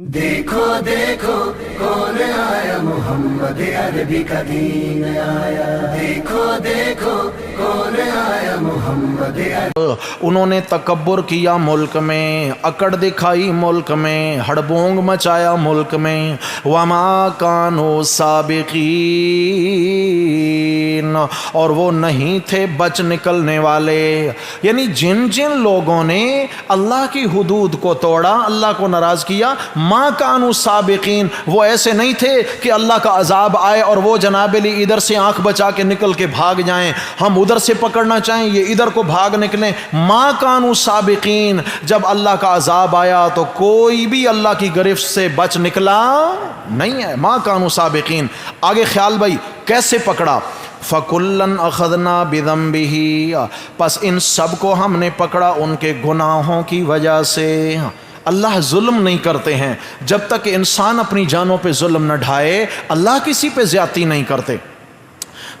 دیکھو دیکھو کون آیا، محمد عربی کا دین آیا۔ دیکھو دیکھو کون آیا، محمد عربی۔ انہوں نے تکبر کیا ملک میں، اکڑ دکھائی ملک میں، ہڑبونگ مچایا ملک میں، وما کانوا سابقین، اور وہ نہیں تھے بچ نکلنے والے۔ یعنی جن جن لوگوں نے اللہ کی حدود کو توڑا، اللہ کو ناراض کیا، ما کانوا سابقین، وہ ایسے نہیں تھے کہ اللہ کا عذاب آئے اور وہ جناب علی ادھر سے آنکھ بچا کے نکل کے بھاگ جائیں، ہم ادھر سے پکڑنا چاہیں یہ ادھر کو بھاگ نکلیں۔ ما کانوا سابقین، جب اللہ کا عذاب آیا تو کوئی بھی اللہ کی گرفت سے بچ نکلا نہیں ہے۔ ما کانوا سابقین۔ آگے خیال بھائی کیسے پکڑا؟ فَكُلًّا أَخَذْنَا بِذَنبِهِ، پس ان سب کو ہم نے پکڑا ان کے گناہوں کی وجہ سے۔ اللہ ظلم نہیں کرتے ہیں، جب تک انسان اپنی جانوں پہ ظلم نہ ڈھائے اللہ کسی پہ زیادتی نہیں کرتے۔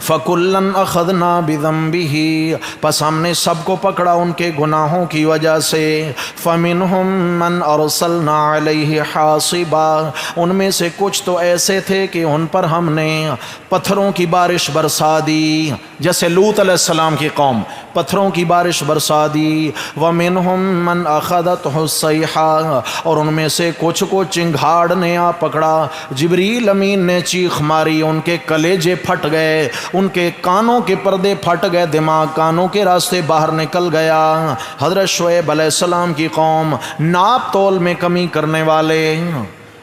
فَكُلًّا أَخَذْنَا بِذَنبِهِ، پس ہم نے سب کو پکڑا ان کے گناہوں کی وجہ سے۔ فَمِنْهُمْ مَنْ أَرْسَلْنَا عَلَيْهِ حَاصِبًا، ان میں سے کچھ تو ایسے تھے کہ ان پر ہم نے پتھروں کی بارش برسا دی، جیسے لوط علیہ السلام کی قوم پتھروں کی بارش برسا دی۔ وَمِنْهُمْ مَنْ أَخَذَتْهُ الصَّيْحَةُ، اور ان میں سے کچھ کو چنگھاڑ نے آ پکڑا، جبریل امین نے چیخ ماری، ان کے کلیجے پھٹ گئے، ان کے کانوں کے پردے پھٹ گئے، دماغ کانوں کے راستے باہر نکل گیا۔ حضرت شعیب علیہ السلام کی قوم ناپ تول میں کمی کرنے والے،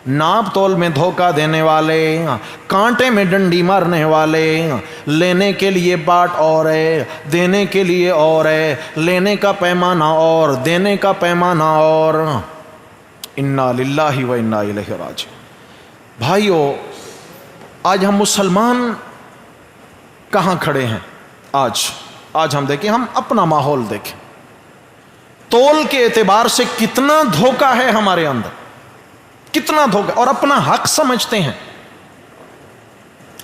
ناپ تول میں دھوکہ دینے والے، کانٹے میں ڈنڈی مارنے والے، لینے کے لیے باٹ اور ہے، دینے کے لیے اور ہے، لینے کا پیمانہ اور دینے کا پیمانہ اور۔ انا للہ و انا الیہ راجعون۔ بھائیو، آج ہم مسلمان کہاں کھڑے ہیں؟ آج ہم دیکھیں، ہم اپنا ماحول دیکھیں، تول کے اعتبار سے کتنا دھوکہ ہے ہمارے اندر، کتنا دھوکہ، اور اپنا حق سمجھتے ہیں،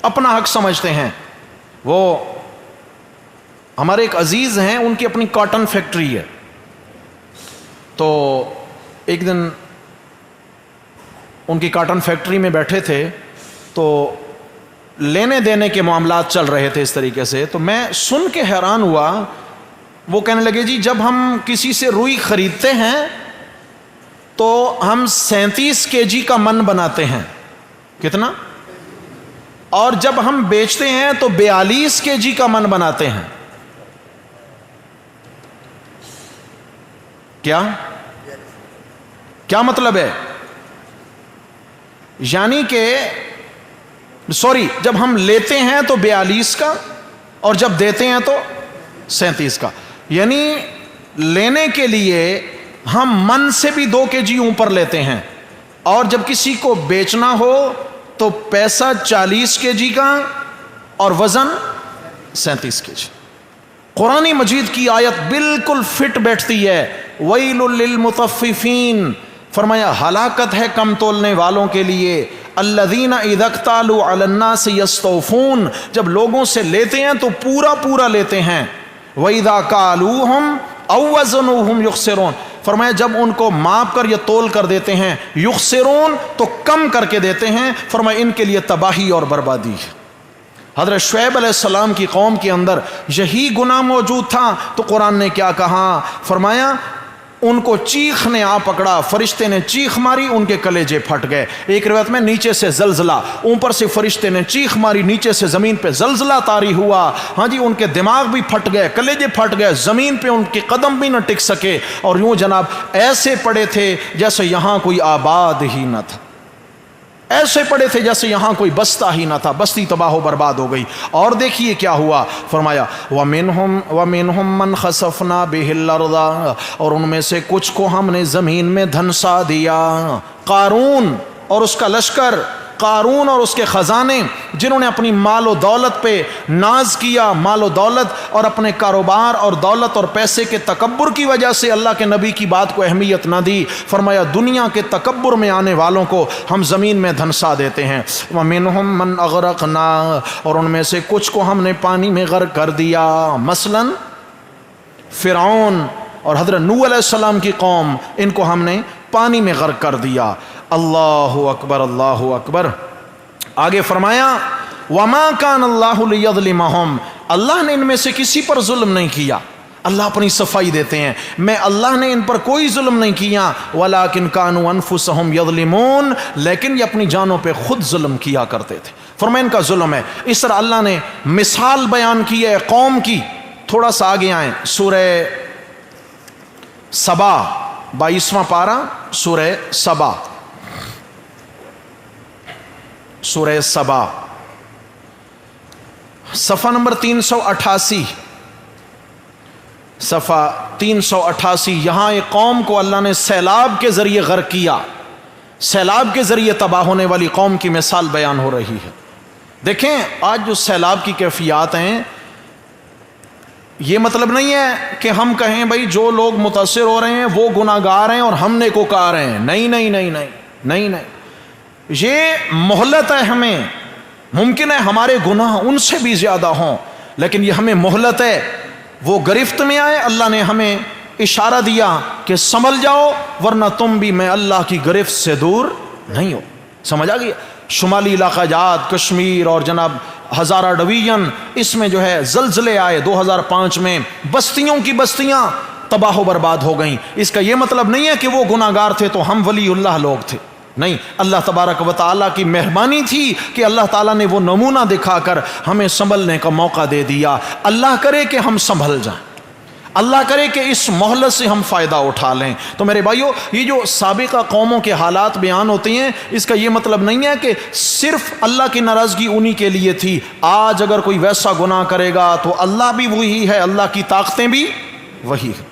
اپنا حق سمجھتے ہیں۔ وہ ہمارے ایک عزیز ہیں، ان کی اپنی کاٹن فیکٹری ہے، تو ایک دن ان کی کاٹن فیکٹری میں بیٹھے تھے تو لینے دینے کے معاملات چل رہے تھے اس طریقے سے، تو میں سن کے حیران ہوا۔ وہ کہنے لگے جی جب ہم کسی سے روئی خریدتے ہیں تو ہم 37 kg کا من بناتے ہیں، کتنا؟ اور جب ہم بیچتے ہیں تو 42 kg کا من بناتے ہیں۔ کیا مطلب ہے؟ یعنی کہ جب ہم لیتے ہیں تو 42 کا اور جب دیتے ہیں تو 37 کا، یعنی لینے کے لیے ہم من سے بھی 2 kg اوپر لیتے ہیں، اور جب کسی کو بیچنا ہو تو پیسہ 40 kg کا اور وزن 37 kg۔ قرآن مجید کی آیت بالکل فٹ بیٹھتی ہے، ویل للمطففین، فرمایا ہلاکت ہے کم تولنے والوں کے لیے، الذین اذا اکتالوا علی الناس یستوفون، جب لوگوں سے لیتے ہیں تو پورا لیتے ہیں، وَإِذَا كَالُوهُمْ أَوْ وَزَنُوهُمْ يُخْسِرُونَ، فرمایا جب ان کو ماپ کر یا تول کر دیتے ہیں، یخسرون تو کم کر کے دیتے ہیں، فرمایا ان کے لیے تباہی اور بربادی ہے۔ حضرت شعیب علیہ السلام کی قوم کے اندر یہی گناہ موجود تھا، تو قرآن نے کیا کہا؟ فرمایا ان کو چیخ نے آ پکڑا، فرشتے نے چیخ ماری، ان کے کلیجے پھٹ گئے۔ ایک روایت میں نیچے سے زلزلہ، اوپر سے فرشتے نے چیخ ماری، نیچے سے زمین پہ زلزلہ طاری ہوا، ہاں جی، ان کے دماغ بھی پھٹ گئے، کلیجے پھٹ گئے، زمین پہ ان کے قدم بھی نہ ٹک سکے، اور یوں جناب ایسے پڑے تھے جیسے یہاں کوئی آباد ہی نہ تھا، ایسے پڑے تھے جیسے یہاں کوئی بستہ ہی نہ تھا، بستی تباہ و برباد ہو گئی۔ اور دیکھیے کیا ہوا، فرمایا وَمِنْهُمْ مَنْ خَسَفْنَا بِهِ الْأَرْضَ، اور ان میں سے کچھ کو ہم نے زمین میں دھنسا دیا۔ قارون اور اس کا لشکر، قارون اور اس کے خزانے، جنہوں نے اپنی مال و دولت پہ ناز کیا، مال و دولت اور اپنے کاروبار اور دولت اور پیسے کے تکبر کی وجہ سے اللہ کے نبی کی بات کو اہمیت نہ دی، فرمایا دنیا کے تکبر میں آنے والوں کو ہم زمین میں دھنسا دیتے ہیں۔ وَمِنْهُمْ مَنْ أَغْرَقْنَا، اور ان میں سے کچھ کو ہم نے پانی میں غرق کر دیا، مثلا فرعون اور حضرت نوح علیہ السلام کی قوم، ان کو ہم نے پانی میں غرق کر دیا۔ اللہ اکبر اللہ اکبر. آگے فرمایا وما کان اللہ لیظلمہم، اللہ نے ان میں سے کسی پر ظلم نہیں کیا. اللہ اپنی صفائی دیتے ہیں، میں اللہ نے ان پر کوئی ظلم نہیں کیا، ولیکن کانوا انفسہم یظلمون، لیکن یہ اپنی جانوں پہ خود ظلم کیا کرتے تھے. فرمایا ان کا ظلم ہے. اس طرح اللہ نے مثال بیان کی ہے قوم کی. تھوڑا سا آگے آئیں، سورہ سبا 22واں پارہ، سورہ سبا، سورہ سبا صفحہ نمبر 388، صفحہ 388. یہاں ایک قوم کو اللہ نے سیلاب کے ذریعے غرق کیا، سیلاب کے ذریعے تباہ ہونے والی قوم کی مثال بیان ہو رہی ہے. دیکھیں آج جو سیلاب کی کیفیات ہیں، یہ مطلب نہیں ہے کہ ہم کہیں بھائی جو لوگ متاثر ہو رہے ہیں وہ گناہ گار ہیں اور ہم نیکوکار ہیں. نہیں نہیں نہیں نہیں نہیں نہیں، یہ مہلت ہے ہمیں. ممکن ہے ہمارے گناہ ان سے بھی زیادہ ہوں، لیکن یہ ہمیں مہلت ہے. وہ گرفت میں آئے، اللہ نے ہمیں اشارہ دیا کہ سنبھل جاؤ ورنہ تم بھی میں اللہ کی گرفت سے دور نہیں ہو. سمجھ آ گئی؟ شمالی علاقہ جات، کشمیر اور جناب ہزارہ ڈویژن، اس میں جو ہے زلزلے آئے 2005 میں، بستیوں کی بستیاں تباہ و برباد ہو گئیں. اس کا یہ مطلب نہیں ہے کہ وہ گناہ گار تھے تو ہم ولی اللہ لوگ تھے. نہیں، اللہ تبارک و تعالیٰ کی مہربانی تھی کہ اللہ تعالیٰ نے وہ نمونہ دکھا کر ہمیں سنبھلنے کا موقع دے دیا. اللہ کرے کہ ہم سنبھل جائیں، اللہ کرے کہ اس مہلت سے ہم فائدہ اٹھا لیں. تو میرے بھائیو، یہ جو سابقہ قوموں کے حالات بیان ہوتے ہیں، اس کا یہ مطلب نہیں ہے کہ صرف اللہ کی ناراضگی انہی کے لیے تھی. آج اگر کوئی ویسا گناہ کرے گا تو اللہ بھی وہی ہے، اللہ کی طاقتیں بھی وہی ہیں.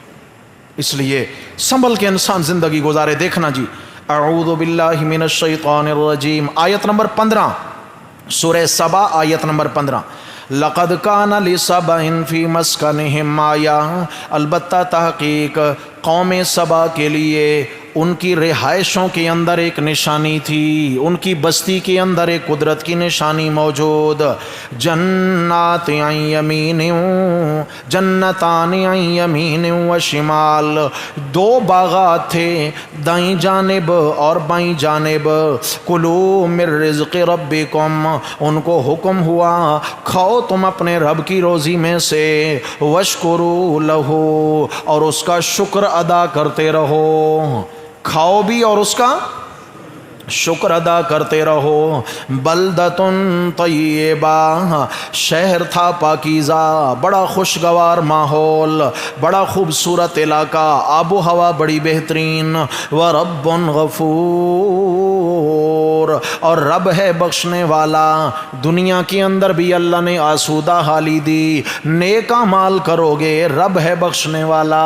اس لیے سنبھل کے انسان زندگی گزارے. دیکھنا جی، اعوذ باللہ من الشیطان الرجیم، آیت نمبر 15، سورہ سبا آیت نمبر 15. لقد کان لسبأ فی مسکنہم آیہ، البتہ تحقیق قوم سبا کے لیے ان کی رہائشوں کے اندر ایک نشانی تھی، ان کی بستی کے اندر ایک قدرت کی نشانی موجود. جنات عن یمین، جنتان عن یمین و شمال، دو باغات تھے دائیں جانب اور بائیں جانب. کلوا من رزق ربکم، ان کو حکم ہوا کھاؤ تم اپنے رب کی روزی میں سے. واشکروا لہ، اور اس کا شکر ادا کرتے رہو. کھاؤ بھی اور اس کا شکر ادا کرتے رہو. بلدتن طیبہ، شہر تھا پاکیزہ، بڑا خوشگوار ماحول، بڑا خوبصورت علاقہ، آب و ہوا بڑی بہترین. ورب غفور، اور رب ہے بخشنے والا. دنیا کے اندر بھی اللہ نے آسودہ حالی دی. نیک اعمال کرو گے، رب ہے بخشنے والا،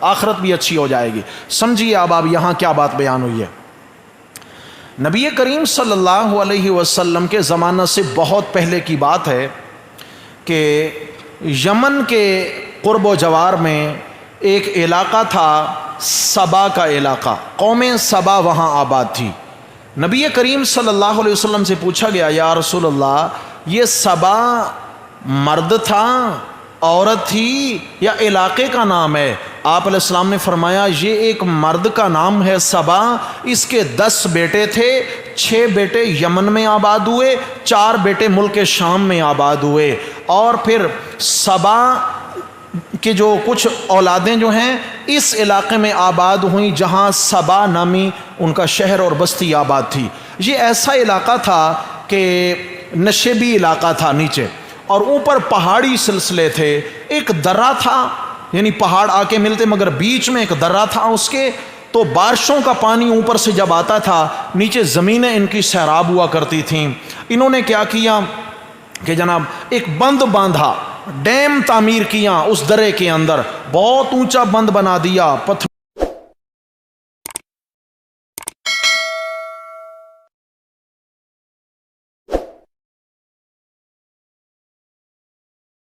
آخرت بھی اچھی ہو جائے گی. سمجھیے اب یہاں کیا بات بیان ہوئی ہے. نبی کریم صلی اللہ علیہ وسلم کے زمانہ سے بہت پہلے کی بات ہے کہ یمن کے قرب و جوار میں ایک علاقہ تھا، سبا کا علاقہ. قوم سبا وہاں آباد تھی. نبی کریم صلی اللہ علیہ وسلم سے پوچھا گیا، یا رسول اللہ، یہ سبا مرد تھا، عورت تھی، یا علاقے کا نام ہے؟ آپ علیہ السلام نے فرمایا یہ ایک مرد کا نام ہے سبا. اس کے 10 بیٹے تھے، 6 بیٹے یمن میں آباد ہوئے، 4 بیٹے ملک شام میں آباد ہوئے. اور پھر سبا کہ جو کچھ اولادیں جو ہیں اس علاقے میں آباد ہوئیں جہاں سبا نامی ان کا شہر اور بستی آباد تھی. یہ ایسا علاقہ تھا کہ نشیبی علاقہ تھا نیچے، اور اوپر پہاڑی سلسلے تھے. ایک درہ تھا، یعنی پہاڑ آ کے ملتے مگر بیچ میں ایک درہ تھا اس کے. تو بارشوں کا پانی اوپر سے جب آتا تھا، نیچے زمینیں ان کی سیراب ہوا کرتی تھیں. انہوں نے کیا کیا کہ جناب ایک بند باندھا، ڈیم تعمیر کیا اس درے کے اندر، بہت اونچا بند بنا دیا، پتھر